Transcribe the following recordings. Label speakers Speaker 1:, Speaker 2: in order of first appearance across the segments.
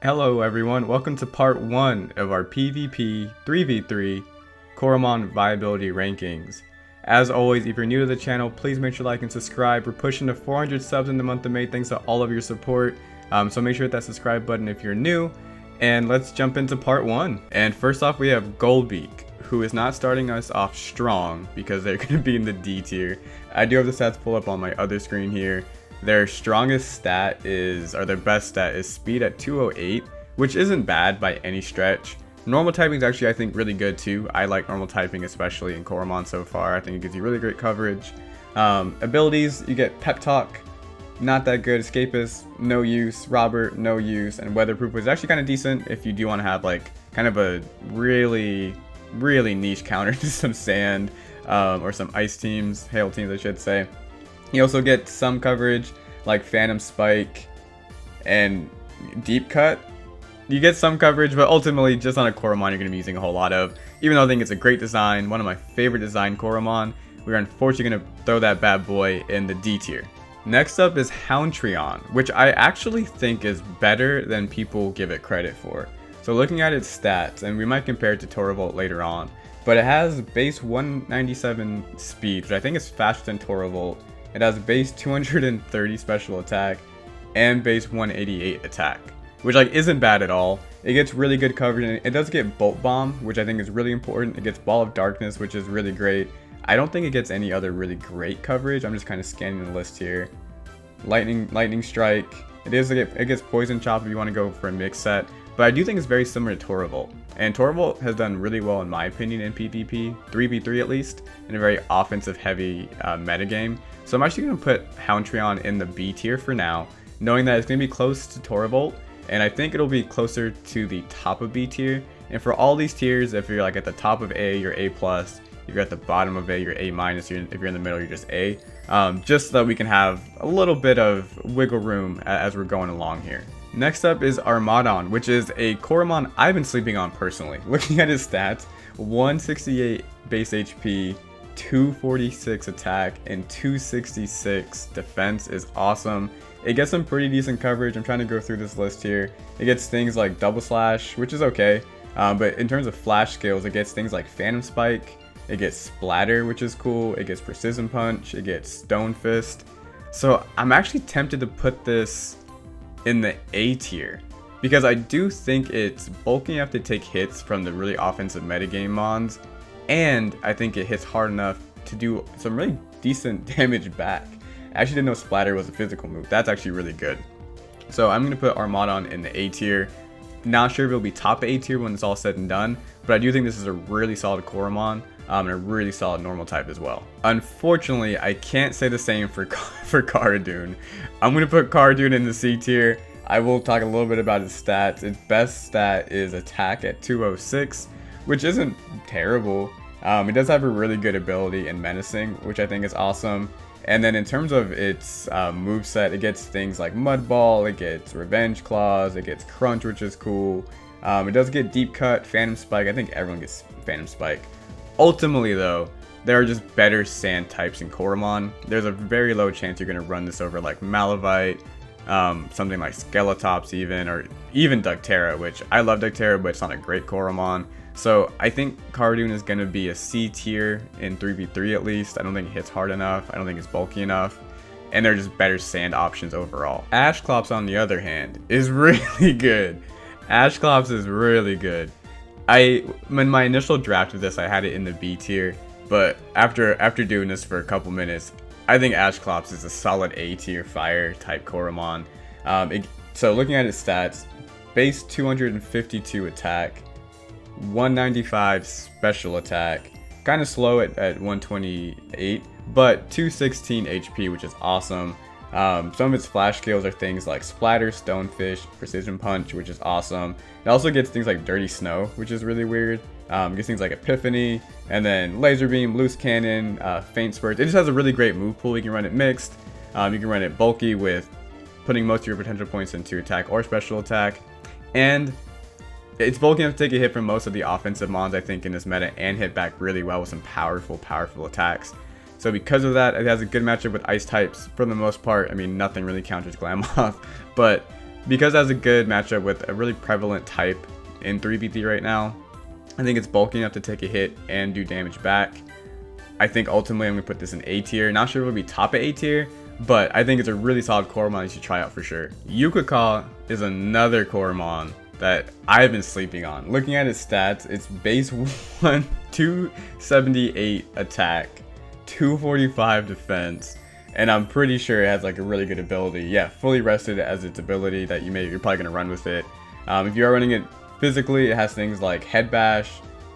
Speaker 1: Hello everyone, welcome to part 1 of our PvP 3v3 Coromon Viability Rankings. As always, if you're new to the channel, please make sure to like and subscribe. We're pushing to 400 subs in the month of May thanks to all of your support. So make sure to hit that subscribe button if you're new. And let's jump into part 1. And first off we have Golbeak, who is not starting us off strong because they're going to be in the D tier. I do have the stats pulled up on my other screen here. Their strongest stat is, or their best stat is speed at 208, which isn't bad by any stretch. Normal typing is actually, I think, really good too. I like normal typing, especially in Coromon so far. I think it gives you really great coverage. Abilities, you get Pep Talk, not that good. Escapist, no use. Robert, no use. And Weatherproof is actually kind of decent if you do want to have like kind of a really niche counter to some sand or some ice teams, hail teams I should say. You also get some coverage like Phantom Spike and Deep Cut. You get some coverage, but ultimately just on a Coromon you're going to be using a whole lot of. Even though I think it's a great design, one of my favorite design Coromon, we're unfortunately going to throw that bad boy in the D tier. Next up is Hountrion, which I actually think is better than people give it credit for. So looking at its stats, and we might compare it to Toravolt later on, but it has base 197 speed, which I think is faster than Toravolt. It has base 230 special attack and base 188 attack, which like isn't bad at all. It gets really good coverage, and it does get Bolt Bomb, which I think is really important. It gets Ball of Darkness, which is really great. I don't think it gets any other really great coverage. I'm just kind of scanning the list here. Lightning Strike. It gets Poison Chop if you want to go for a mix set, but I do think it's very similar to Toravolt. And Toravolt has done really well in my opinion in PvP, 3v3 at least, in a very offensive heavy metagame. So I'm actually going to put Hountrion in the B tier for now, knowing that it's going to be close to Toravolt, and I think it'll be closer to the top of B tier. And for all these tiers, if you're like at the top of A, you're A+, if you're at the bottom of A, you're A-, if you're in the middle, you're just A, just so that we can have a little bit of wiggle room as we're going along here. Next up is Armadon, which is a Coromon I've been sleeping on personally. Looking at his stats, 168 base HP, 246 attack, and 266 defense is awesome. It gets some pretty decent coverage. I'm trying to go through this list here. It gets things like Double Slash, which is okay, but in terms of flash skills, it gets things like Phantom Spike, it gets Splatter, which is cool, it gets Precision Punch, it gets Stone Fist. So I'm actually tempted to put this in the A tier, because I do think it's bulky enough to take hits from the really offensive metagame mons, and I think it hits hard enough to do some really decent damage back. I actually didn't know Splatter was a physical move. That's actually really good. So I'm going to put Armadon in the A tier. Not sure if it'll be top A tier when it's all said and done, but I do think this is a really solid Coromon and a really solid normal type as well. Unfortunately, I can't say the same for Caradune. I'm going to put Caradune in the C tier. I will talk a little bit about its stats. Its best stat is attack at 206, which isn't terrible. It does have a really good ability in menacing, which I think is awesome. And then in terms of its moveset, it gets things like Mud Ball, it gets Revenge Claws, it gets Crunch, which is cool. It does get Deep Cut, Phantom Spike. I think everyone gets Phantom Spike. Ultimately though, there are just better sand types in Coromon. There's a very low chance you're going to run this over like Malivite, something like Skelatops even, or even Ductera, which I love Ductera, but it's not a great Coromon. So I think Caradune is going to be a C tier in 3v3 at least. I don't think it hits hard enough. I don't think it's bulky enough. And they're just better sand options overall. Ashclops, on the other hand, is really good. Ashclops is really good. In my initial draft of this, I had it in the B tier. But after doing this for a couple minutes, I think Ashclops is a solid A tier fire type Coromon. So looking at its stats, base 252 attack, 195 special attack, kind of slow at 128, but 216 HP, which is awesome. Some of its flash skills are things like Splatter, Stonefish, Precision Punch, which is awesome. It also gets things like Dirty Snow, which is really weird. It gets things like Epiphany, and then Laser Beam, Loose Cannon, Faint Spurt. It just has a really great move pool. You can run it mixed. You can run it bulky with putting most of your potential points into attack or special attack. And it's bulky enough to take a hit from most of the offensive mons, I think, in this meta, and hit back really well with some powerful attacks. So because of that, it has a good matchup with ice types for the most part. I mean, nothing really counters Glamoth, but because it has a good matchup with a really prevalent type in 3v3 right now. I think it's bulky enough to take a hit and do damage back. I think ultimately I'm going to put this in A tier. Not sure if it'll be top of A tier, but I think it's a really solid Coromon you should try out for sure. Ucaclaw is another Coromon that I've been sleeping on. Looking at its stats, it's base 1, 278 attack, 245 defense, and I'm pretty sure it has like a really good ability. Yeah, fully rested as its ability that you're probably going to run with it. If you are running it physically, it has things like Head Bash,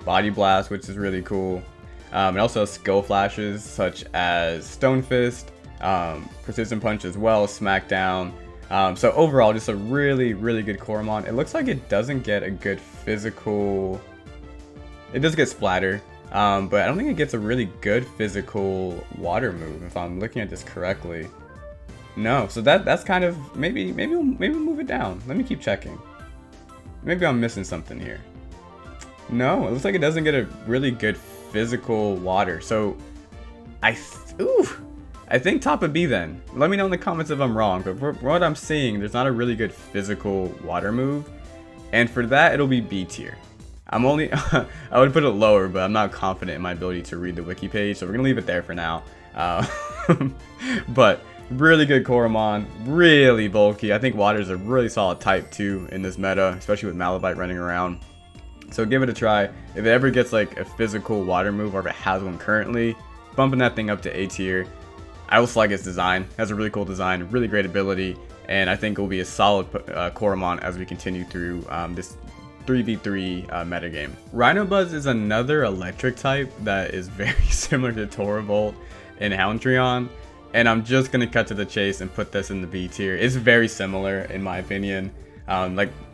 Speaker 1: Body Blast, which is really cool. It also has skill flashes such as Stone Fist, Persistent Punch as well, Smackdown. So overall, just a really good Coromon. It looks like it doesn't get a good physical... It does get Splatter, but I don't think it gets a really good physical water move, if I'm looking at this correctly. No, so that's kind of... Maybe we'll move it down. Let me keep checking. Maybe I'm missing something here. No, it looks like it doesn't get a really good physical water. So, I think top of B then. Let me know in the comments if I'm wrong, but for what I'm seeing, there's not a really good physical water move. And for that, it'll be B tier. I'm only, I would put it lower, but I'm not confident in my ability to read the wiki page, so we're gonna leave it there for now. But really good Coromon, really bulky. I think water is a really solid type too in this meta, especially with Malabite running around. So give it a try. If it ever gets like a physical water move, or if it has one currently, bumping that thing up to A tier. I also like its design. It has a really cool design, really great ability, and I think it will be a solid Coromon as we continue through this 3v3 metagame. Rhynobuz is another electric type that is very similar to Toravolt and Hountrion, and I'm just going to cut to the chase and put this in the B tier. It's very similar in my opinion.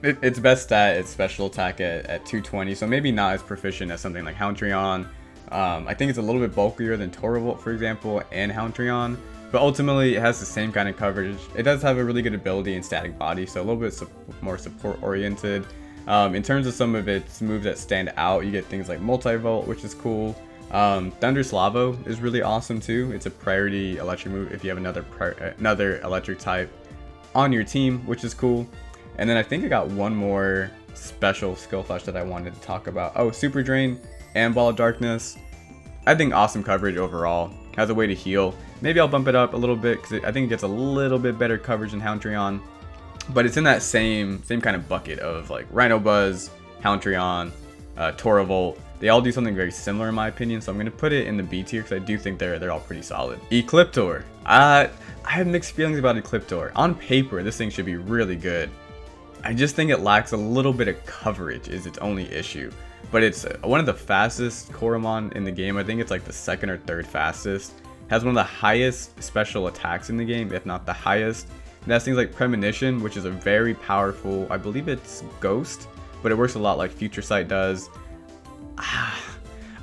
Speaker 1: Its best stat is special attack at 220, so maybe not as proficient as something like Hountrion. I think it's a little bit bulkier than Toravolt, for example, and Hountrion, but ultimately it has the same kind of coverage. It does have a really good ability in static body, so a little bit more support oriented. In terms of some of its moves that stand out, you get things like Multivolt, which is cool. Thunder Slavo is really awesome too. It's a priority electric move if you have another electric type on your team, which is cool. And then I think I got one more special skill flash that I wanted to talk about. Oh, Super Drain and Ball of Darkness. I think awesome coverage overall. Has a way to heal. Maybe I'll bump it up a little bit because I think it gets a little bit better coverage than Hountrion. But it's in that same kind of bucket of like Rhynobuz, Hountrion, Toravolt. They all do something very similar in my opinion, so I'm going to put it in the B tier because I do think they're all pretty solid. Eclyptor. I have mixed feelings about Eclyptor. On paper, this thing should be really good. I just think it lacks a little bit of coverage is its only issue. But it's one of the fastest Coromon in the game. I think it's like the second or third fastest. Has one of the highest special attacks in the game, if not the highest. It has things like Premonition, which is a very powerful, I believe it's Ghost, but it works a lot like Future Sight does.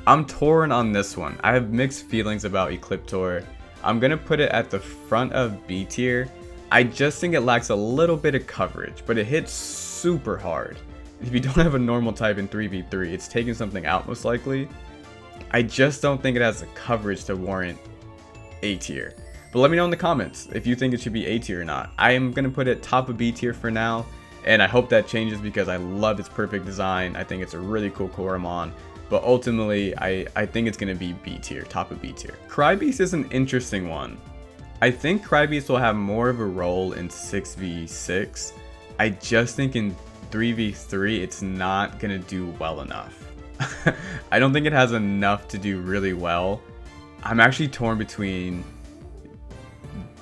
Speaker 1: I'm torn on this one. I have mixed feelings about Eclyptor. I'm going to put it at the front of B tier. I just think it lacks a little bit of coverage, but it hits super hard. If you don't have a normal type in 3v3, it's taking something out most likely. I just don't think it has the coverage to warrant A tier. But let me know in the comments if you think it should be A tier or not. I am going to put it top of B tier for now, and I hope that changes because I love its perfect design. I think it's a really cool Coromon, but ultimately I think it's going to be B tier, top of B tier. Krybeest is an interesting one. I think Krybeest will have more of a role in 6v6. I just think in 3v3 it's not going to do well enough. I don't think it has enough to do really well. I'm actually torn between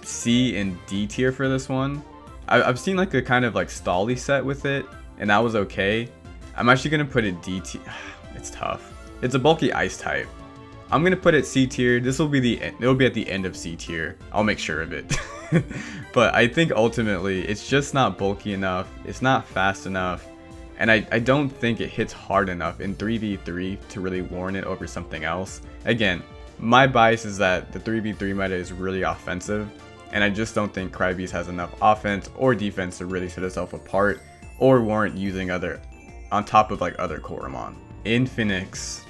Speaker 1: C and D tier for this one. I've seen like a kind of like Stally set with it, and that was okay. I'm actually going to put it D tier. It's tough. It's a bulky ice type. I'm going to put it C tier. This will be it'll be at the end of C tier. I'll make sure of it. But I think ultimately it's just not bulky enough. It's not fast enough. And I don't think it hits hard enough in 3v3 to really warrant it over something else. Again, my bias is that the 3v3 meta is really offensive, and I just don't think Krybeest has enough offense or defense to really set itself apart or warrant using on top of like other Coromon. Infinix.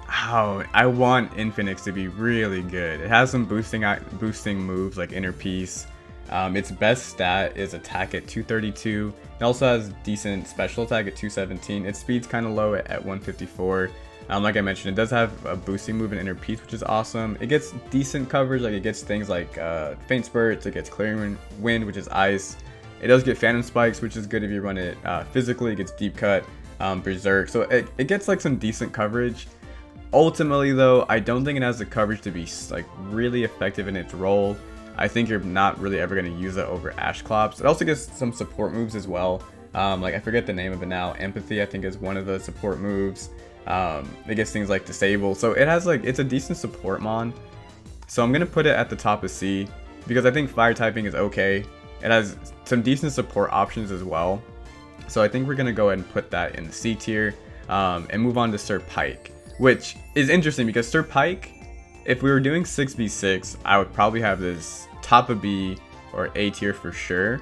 Speaker 1: Oh, I want Infinix to be really good. It has some boosting moves like Inner Peace. Its best stat is attack at 232. It also has decent special attack at 217. Its speed's kind of low at 154. Like I mentioned, it does have a boosting move in Inner Peace, which is awesome. It gets decent coverage, like it gets things like Faint Spurts, it gets Clearing Wind, which is Ice. It does get Phantom Spikes, which is good if you run it physically. It gets Deep Cut, Berserk, so it gets like some decent coverage. Ultimately though, I don't think it has the coverage to be like really effective in its role. I think you're not really ever going to use it over Ashclops. It also gets some support moves as well. Like I forget the name of it now. Empathy, I think, is one of the support moves. It gets things like Disable. So it has like, it's a decent support mon. So I'm going to put it at the top of C because I think fire typing is okay. It has some decent support options as well. So I think we're going to go ahead and put that in the C tier and move on to Serpike, which is interesting because Serpike, if we were doing 6v6, I would probably have this top of B or A tier for sure.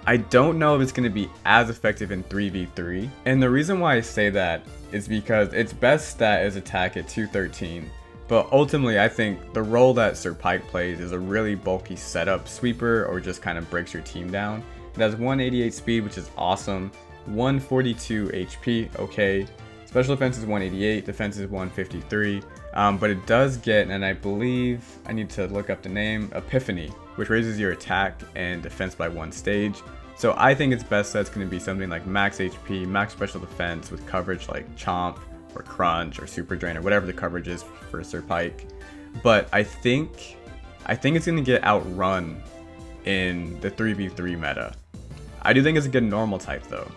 Speaker 1: I don't know if it's going to be as effective in 3v3. And the reason why I say that is because its best stat is attack at 213. But ultimately, I think the role that Serpike plays is a really bulky setup sweeper or just kind of breaks your team down. It has 188 speed, which is awesome. 142 HP, okay. Special defense is 188, defense is 153. But it does get, and I believe I need to look up the name, Epiphany, which raises your attack and defense by 1 stage. So I think its best set's going to be something like max HP, max special defense with coverage like Chomp or Crunch or Super Drain or whatever the coverage is for Serpike. But I think it's going to get outrun in the 3v3 meta. I do think it's a good normal type though.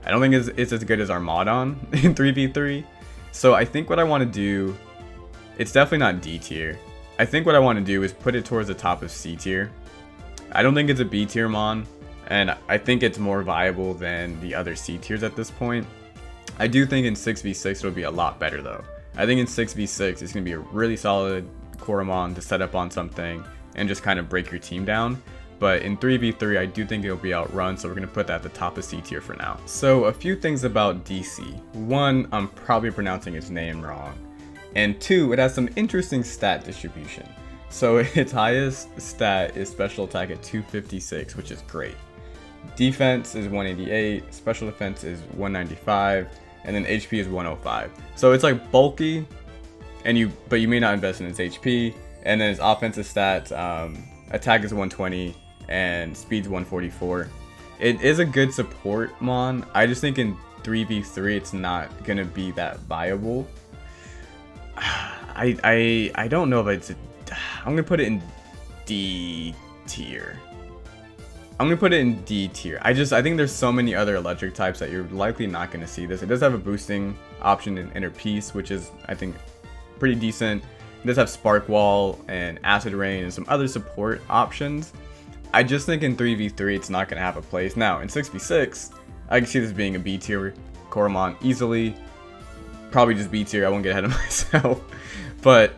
Speaker 1: I don't think it's as good as Armadon in 3v3. So I think what I want to do, it's definitely not D tier. I think what I want to do is put it towards the top of C tier. I don't think it's a B tier mon, and I think it's more viable than the other C tiers at this point. I do think in 6v6 it'll be a lot better though. I think in 6v6 it's going to be a really solid Coromon to set up on something and just kind of break your team down. But in 3v3, I do think it'll be outrun, so we're going to put that at the top of C tier for now. So a few things about Deecie. 1, I'm probably pronouncing its name wrong. And 2, it has some interesting stat distribution. So its highest stat is special attack at 256, which is great. Defense is 188, special defense is 195, and then HP is 105. So it's like bulky, but you may not invest in its HP. And then its offensive stats, attack is 120, and speed's 144. It is a good support mon. I just think in 3v3 it's not gonna be that viable. I don't know if it's I'm gonna put it in D tier. I think there's so many other electric types that you're likely not gonna see this. It does have a boosting option in Inner Peace, which is I think pretty decent. It does have Spark Wall and Acid Rain and some other support options. I just think in 3v3 it's not going to have a place. Now in 6v6, I can see this being a B tier Coromon easily. Probably just B tier, I won't get ahead of myself. But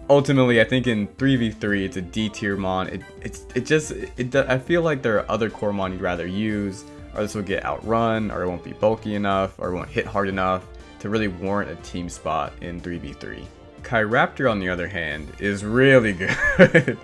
Speaker 1: ultimately I think in 3v3 it's a D tier mon. I feel like there are other Coromon you'd rather use, or this will get outrun, or it won't be bulky enough, or it won't hit hard enough to really warrant a team spot in 3v3. Kyraptor, on the other hand, is really good.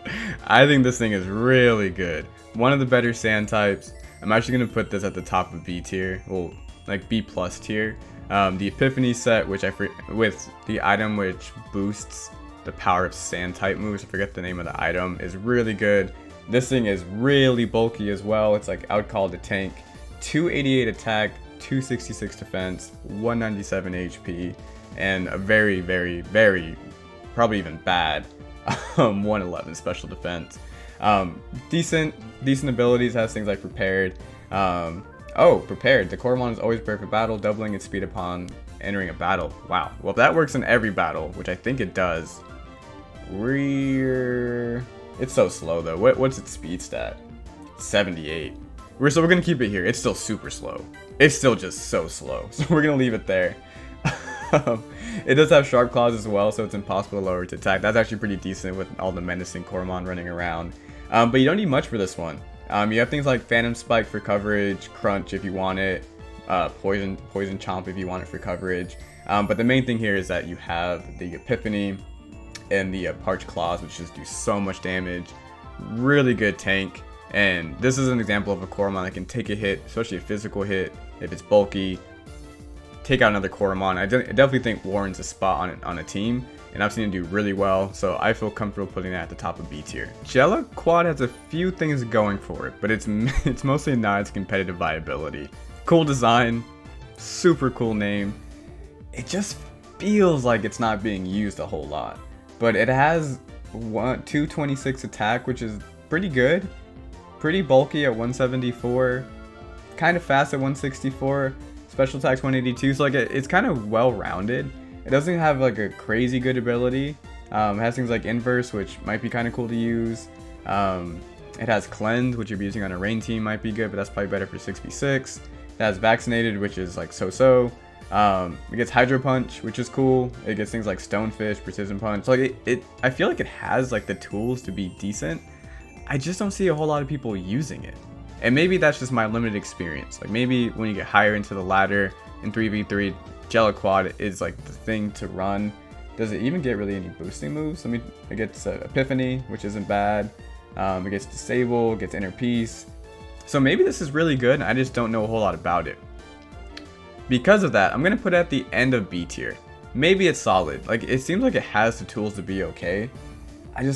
Speaker 1: I think this thing is really good. One of the better sand types. I'm actually going to put this at the top of B tier. Well, like B plus tier. The Epiphany set, with the item which boosts the power of sand type moves, I forget the name of the item, is really good. This thing is really bulky as well. It's like outcalled the tank. 288 attack, 266 defense, 197 HP. And a very, very, very, probably even bad, 111 special defense. Decent abilities, has things like Prepared. Prepared. The Coromon is always prepared for battle, doubling its speed upon entering a battle. Wow. Well, if that works in every battle, which I think it does. It's so slow though. What's its speed stat? 78. So we're gonna keep it here. It's still super slow. It's still just so slow. So we're gonna leave it there. It does have Sharp Claws as well, so it's impossible to lower its attack. That's actually pretty decent with all the menacing Coromon running around. But you don't need much for this one. You have things like Phantom Spike for coverage, Crunch if you want it, Poison Chomp if you want it for coverage. But the main thing here is that you have the Epiphany and the Parched Claws, which just do so much damage. really good tank. And this is an example of a Coromon that can take a hit, especially a physical hit, if it's bulky, take out another Coromon. I definitely think Warren's a spot on a team, and I've seen him do really well, so I feel comfortable putting that at the top of B tier. Gelaquad has a few things going for it, but it's mostly not its competitive viability. Cool design, super cool name. It just feels like it's not being used a whole lot, but it has 226 attack, which is pretty good. Pretty bulky at 174, kind of fast at 164, special attacks 182, so like it's kind of well-rounded. It doesn't have like a crazy good ability. It has things like inverse, which might be kind of cool to use. It has cleanse, which you'd be using on a rain team, might be good, but that's probably better for 6v6. It has vaccinated, which is like so-so. It gets hydro punch, which is cool. It gets things like stonefish, precision punch. So like I feel like it has like the tools to be decent. I just don't see a whole lot of people using it. And maybe that's just my limited experience. Like maybe when you get higher into the ladder in 3v3, Gelaquad is like the thing to run. Does it even get really any boosting moves? It gets Epiphany, which isn't bad. It gets Disable, gets Inner Peace. So maybe this is really good, and I just don't know a whole lot about it. Because of that, I'm going to put it at the end of B tier. Maybe it's solid. Like, it seems like it has the tools to be okay. I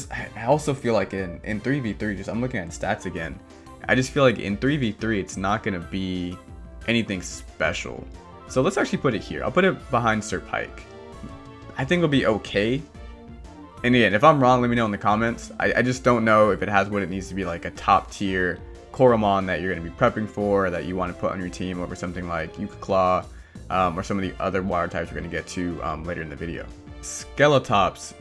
Speaker 1: also feel like in 3v3, I'm looking at stats again. I just feel like in 3v3, it's not going to be anything special. So let's actually put it here. I'll put it behind Serpike. I think it'll be okay. And again, if I'm wrong, let me know in the comments. I just don't know if it has what it needs to be, like a top tier Coromon that you're going to be prepping for, that you want to put on your team over something like Ucaclaw, or some of the other water types we're going to get to later in the video. Skelatops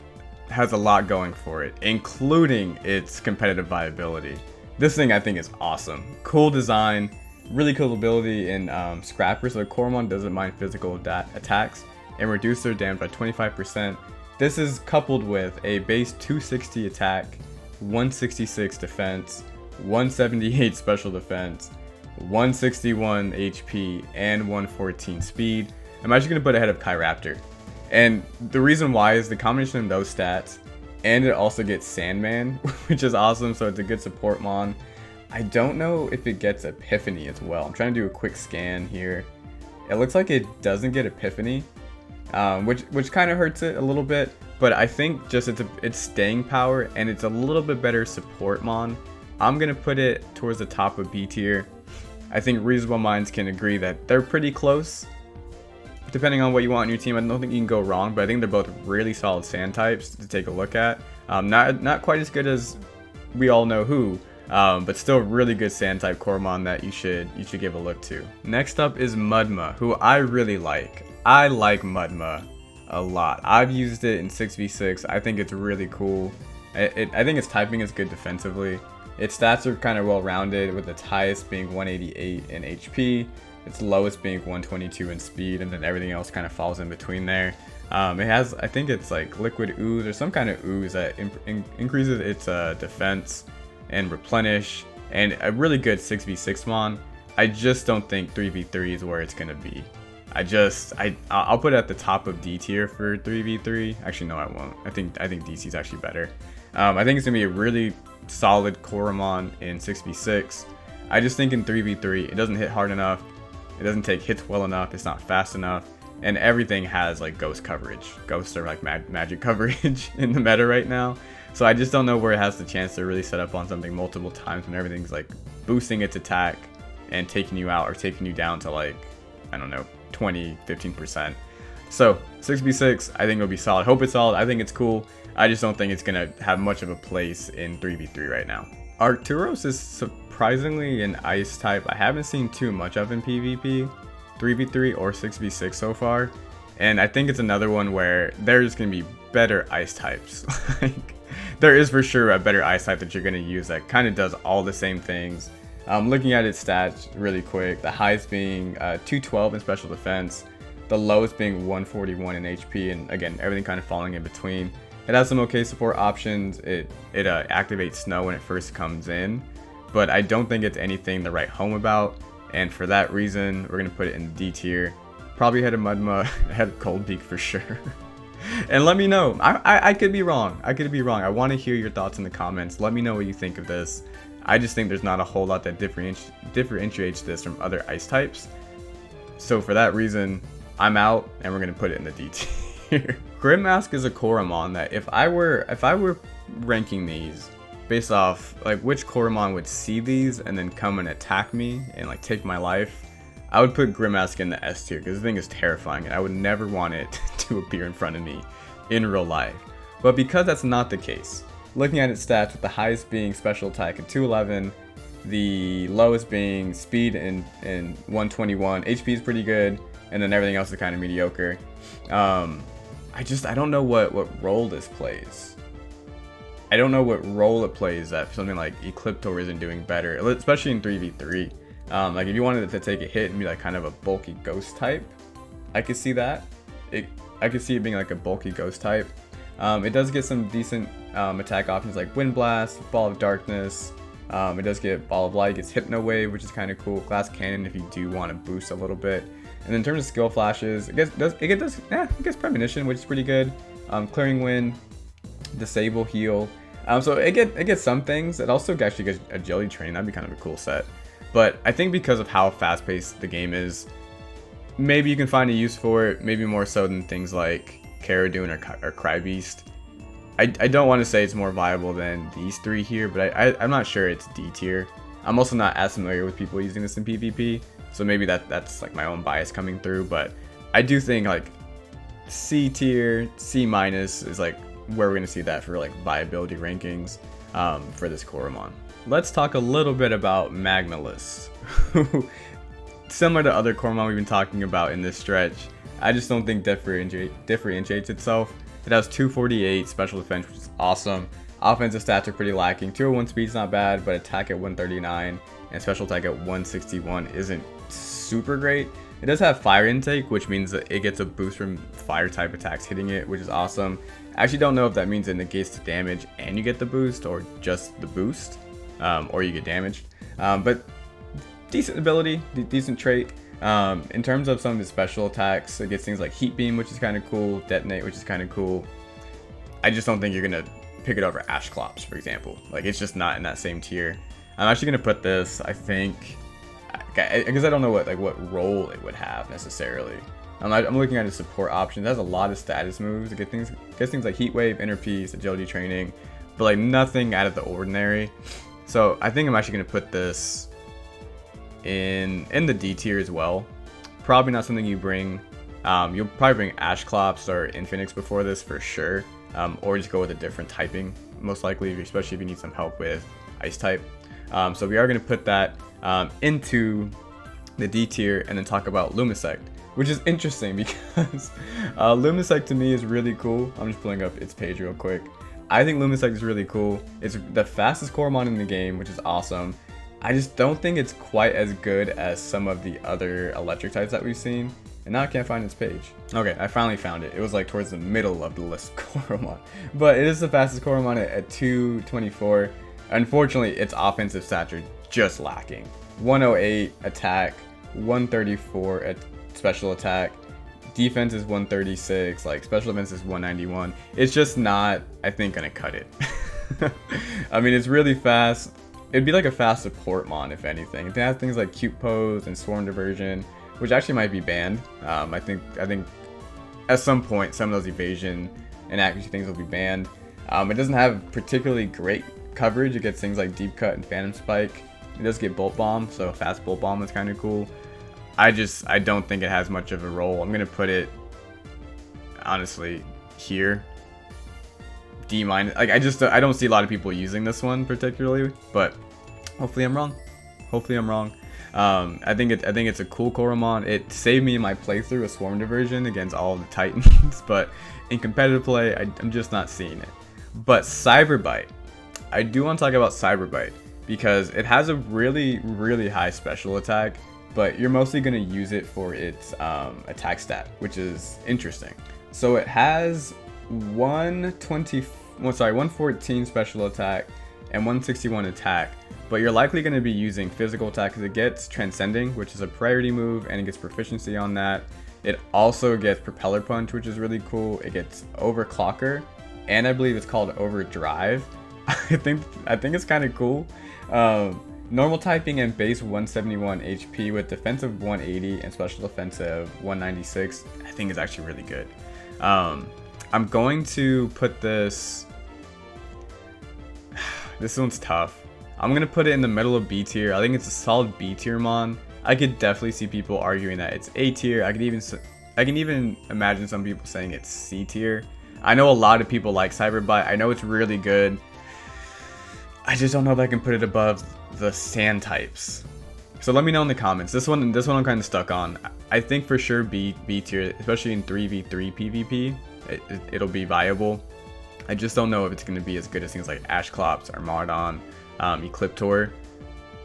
Speaker 1: has a lot going for it, including its competitive viability. This thing I think is awesome. Cool design, really cool ability in Scrapper, so the Coromon doesn't mind physical attacks and reduce their damage by 25%. This is coupled with a base 260 attack, 166 defense, 178 special defense, 161 HP, and 114 speed. I'm actually going to put it ahead of Kyraptor. And the reason why is the combination of those stats, and it also gets Sandman, which is awesome, so it's a good support mon. I don't know if it gets Epiphany as well. I'm trying to do a quick scan here. It looks like it doesn't get Epiphany, which kind of hurts it a little bit, but I think just its staying power, and it's a little bit better support mon. I'm going to put it towards the top of B tier. I think reasonable minds can agree that they're pretty close. Depending on what you want on your team, I don't think you can go wrong, but I think they're both really solid sand types to take a look at. Not quite as good as we all know who, but still really good sand type Coromon that you should give a look to. Next up is Mudma, who I really like. I like Mudma a lot. I've used it in 6v6. I think it's really cool. I think its typing is good defensively. Its stats are kind of well rounded, with its highest being 188 in HP. Its lowest being 122 in speed, and then everything else kind of falls in between there. It has, I think it's like liquid ooze or some kind of ooze that increases its defense and replenish, and a really good 6v6 mon. I just don't think 3v3 is where it's gonna be. I'll put it at the top of D tier for 3v3. Actually, no, I won't. I think Deecie is actually better. I think it's gonna be a really solid Coromon in 6v6. I just think in 3v3 it doesn't hit hard enough. It doesn't take hits well enough, it's not fast enough, and everything has like ghost coverage. Ghosts are like magic coverage in the meta right now. So I just don't know where it has the chance to really set up on something multiple times when everything's like boosting its attack and taking you out or taking you down to like, I don't know, 20-15%. So 6v6, I think it'll be solid. Hope it's solid. I think it's cool. I just don't think it's gonna have much of a place in 3v3 right now. Arcturos is surprisingly an ice type I haven't seen too much of in PvP, 3v3 or 6v6 so far, and I think it's another one where there's going to be better ice types. Like, there is for sure a better ice type that you're going to use that kind of does all the same things. Looking at its stats really quick, the highest being 212 in special defense, the lowest being 141 in HP, and again, everything kind of falling in between. It has some okay support options. It activates snow when it first comes in, but I don't think it's anything to write home about, and for that reason, we're going to put it in D tier. Probably ahead of Mudma, ahead of Golbeak for sure. And let me know. I could be wrong. I could be wrong. I want to hear your thoughts in the comments. Let me know what you think of this. I just think there's not a whole lot that differentiates this from other ice types. So for that reason, I'm out, and we're gonna put it in the D tier. Grimmask is a Coromon that if I were ranking these based off like which Coromon would see these and then come and attack me and like take my life, I would put Grimmask in the S tier because the thing is terrifying and I would never want it to appear in front of me in real life. But because that's not the case, looking at its stats with the highest being special attack at 211, the lowest being speed in 121, HP is pretty good, and then everything else is kind of mediocre. I don't know what role this plays. I don't know what role it plays that something like Eclyptor isn't doing better, especially in 3v3. Like if you wanted it to take a hit and be like kind of a bulky ghost type, I could see that. I could see it being like a bulky ghost type. It does get some decent attack options like Wind Blast, Ball of Darkness. It does get Ball of Light, gets Hypno Wave, which is kind of cool. Glass Cannon if you do want to boost a little bit. And then in terms of skill flashes, it gets Premonition, which is pretty good. Clearing Wind, Disable, Heal. So it gets some things. It also actually gets Agility Training. That'd be kind of a cool set. But I think because of how fast-paced the game is, maybe you can find a use for it. Maybe more so than things like Caradune or Krybeest. I don't want to say it's more viable than these three here, but I'm not sure it's D tier. I'm also not as familiar with people using this in PvP, so maybe that's like my own bias coming through. But I do think like C tier, C minus is like where we're gonna see that for like viability rankings for this Coromon. Let's talk a little bit about Magmilus. Similar to other Coromon we've been talking about in this stretch, I just don't think differentiates itself. It has 248 special defense, which is awesome. Offensive stats are pretty lacking. 201 speed's not bad, but attack at 139 and special attack at 161 isn't super great. It does have fire intake, which means that it gets a boost from fire type attacks hitting it, which is awesome. I actually don't know if that means it negates the damage and you get the boost, or just the boost, or you get damaged. But decent ability, decent trait. In terms of some of the special attacks, it gets things like Heat Beam, which is kind of cool, Detonate, which is kind of cool. I just don't think you're gonna pick it over Ashclops, for example. Like, it's just not in that same tier. I'm actually gonna put this, I think, because I don't know what role it would have necessarily. I'm looking at its support options. It has a lot of status moves. It gets things like Heat Wave, Inner Peace, Agility Training, but like nothing out of the ordinary. So I think I'm actually gonna put this in the D tier as well. Probably not something you bring. You'll probably bring Ashclops or Infinix before this for sure, or just go with a different typing, most likely, especially if you need some help with Ice type. So we are going to put that into the D tier and then talk about Lumasect, which is interesting because Lumasect to me is really cool. I'm just pulling up its page real quick. I think Lumasect is really cool. It's the fastest Coromon in the game, which is awesome. I just don't think it's quite as good as some of the other electric types that we've seen. And now I can't find its page. Okay, I finally found it. It was like towards the middle of the list of Coromon. But it is the fastest Coromon at 224. Unfortunately, its offensive stats are just lacking. 108 attack, 134 at special attack. Defense is 136, like special defense is 191. It's just not, I think, gonna cut it. I mean, it's really fast. It'd be like a fast support mon, if anything. It has things like Cute Pose and Swarm Diversion, which actually might be banned. I think at some point some of those evasion and accuracy things will be banned. It doesn't have particularly great coverage. It gets things like Deep Cut and Phantom Spike. It does get Bolt Bomb, so a fast Bolt Bomb is kind of cool. I don't think it has much of a role. I'm gonna put it honestly here. D minus. Like I don't see a lot of people using this one particularly, but hopefully I'm wrong. I think it's a cool Coromon. It saved me in my playthrough of Swarm Diversion against all of the Titans, but in competitive play, I'm just not seeing it. But Cyberbite, I do want to talk about Cyberbite because it has a really, really high special attack, but you're mostly going to use it for its attack stat, which is interesting. So it has 114 special attack and 161 attack, but you're likely going to be using physical attack because it gets Transcending, which is a priority move, and it gets proficiency on that. It also gets Propeller Punch, which is really cool. It gets Overclocker, and I believe it's called Overdrive. I think it's kind of cool. Normal typing and base 171 HP with defensive 180 and special defensive 196. I think is actually really good. I'm going to put this. This one's tough. I'm gonna put it in the middle of B tier. I think it's a solid B tier mon. I could definitely see people arguing that it's A tier. I can even imagine some people saying it's C tier. I know a lot of people like Cyberbite. I know it's really good. I just don't know if I can put it above the sand types. So let me know in the comments. This one I'm kind of stuck on. I think for sure B tier, especially in 3v3 PvP, it'll be viable. I just don't know if it's going to be as good as things like Ashclops, Armadon, Eclyptor.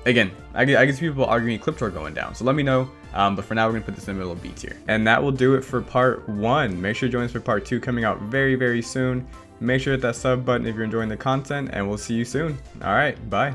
Speaker 1: Again, I can see people arguing Eclyptor going down, so let me know. But for now, we're going to put this in the middle of B tier. And that will do it for part 1. Make sure to join us for part 2 coming out very, very soon. Make sure to hit that sub button if you're enjoying the content, and we'll see you soon. Alright, bye.